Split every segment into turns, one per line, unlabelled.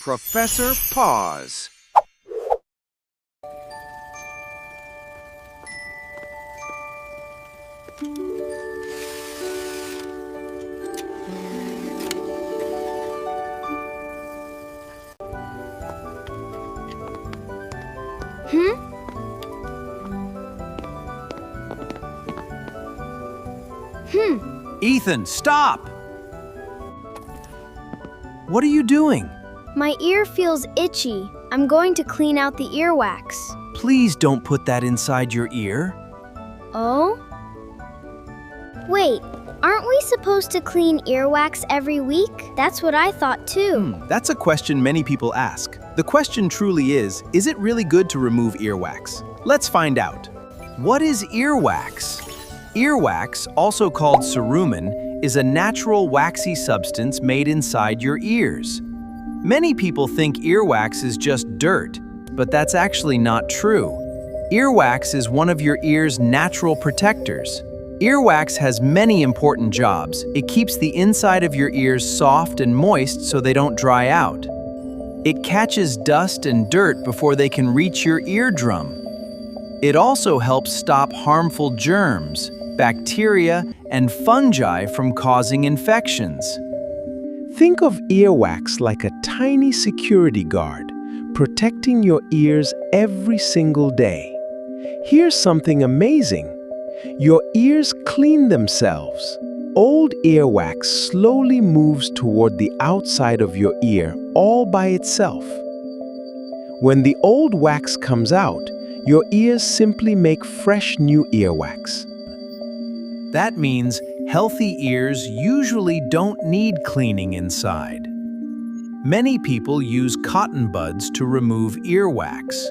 Professor Paws.
Ethan, stop! What are you doing?
My ear feels itchy. I'm going to clean out the earwax.
Please don't put that inside your ear.
Oh? Wait, aren't we supposed to clean earwax every week? That's what I thought too.
That's a question many people ask. The question truly is it really good to remove earwax? Let's find out. What is earwax? Earwax, also called cerumen, is a natural waxy substance made inside your ears. Many people think earwax is just dirt, but that's actually not true. Earwax is one of your ear's natural protectors. Earwax has many important jobs. It keeps the inside of your ears soft and moist so they don't dry out. It catches dust and dirt before they can reach your eardrum. It also helps stop harmful germs, bacteria, and fungi from causing infections.
Think of earwax like a tiny security guard, protecting your ears every single day. Here's something amazing. Your ears clean themselves. Old earwax slowly moves toward the outside of your ear all by itself. When the old wax comes out, your ears simply make fresh new earwax.
That means healthy ears usually don't need cleaning inside. Many people use cotton buds to remove earwax.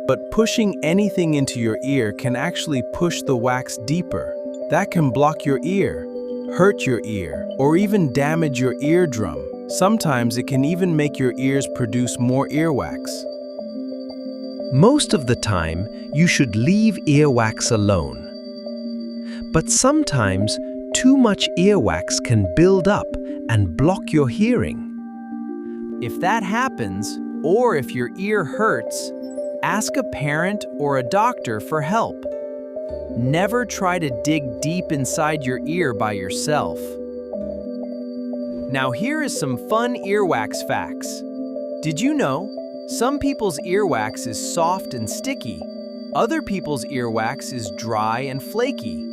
But pushing anything into your ear can actually push the wax deeper. That can block your ear, hurt your ear, or even damage your eardrum. Sometimes it can even make your ears produce more earwax.
Most of the time, you should leave earwax alone. But sometimes, too much earwax can build up and block your hearing.
If that happens, or if your ear hurts, ask a parent or a doctor for help. Never try to dig deep inside your ear by yourself. Now here is some fun earwax facts. Did you know some people's earwax is soft and sticky? Other people's earwax is dry and flaky.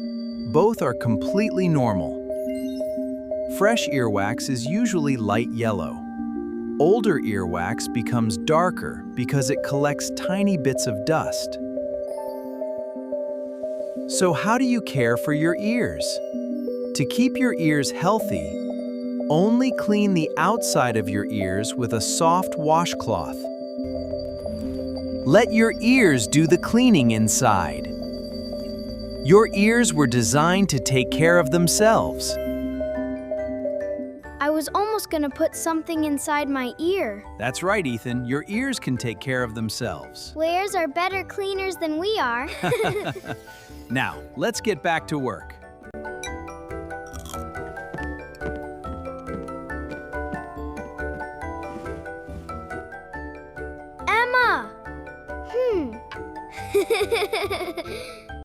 Both are completely normal. Fresh earwax is usually light yellow. Older earwax becomes darker because it collects tiny bits of dust. So how do you care for your ears? To keep your ears healthy, only clean the outside of your ears with a soft washcloth. Let your ears do the cleaning inside. Your ears were designed to take care of themselves.
I was almost gonna put something inside my ear.
That's right, Ethan. Your ears can take care of themselves.
Wares are better cleaners than we are.
Now, let's get back to work.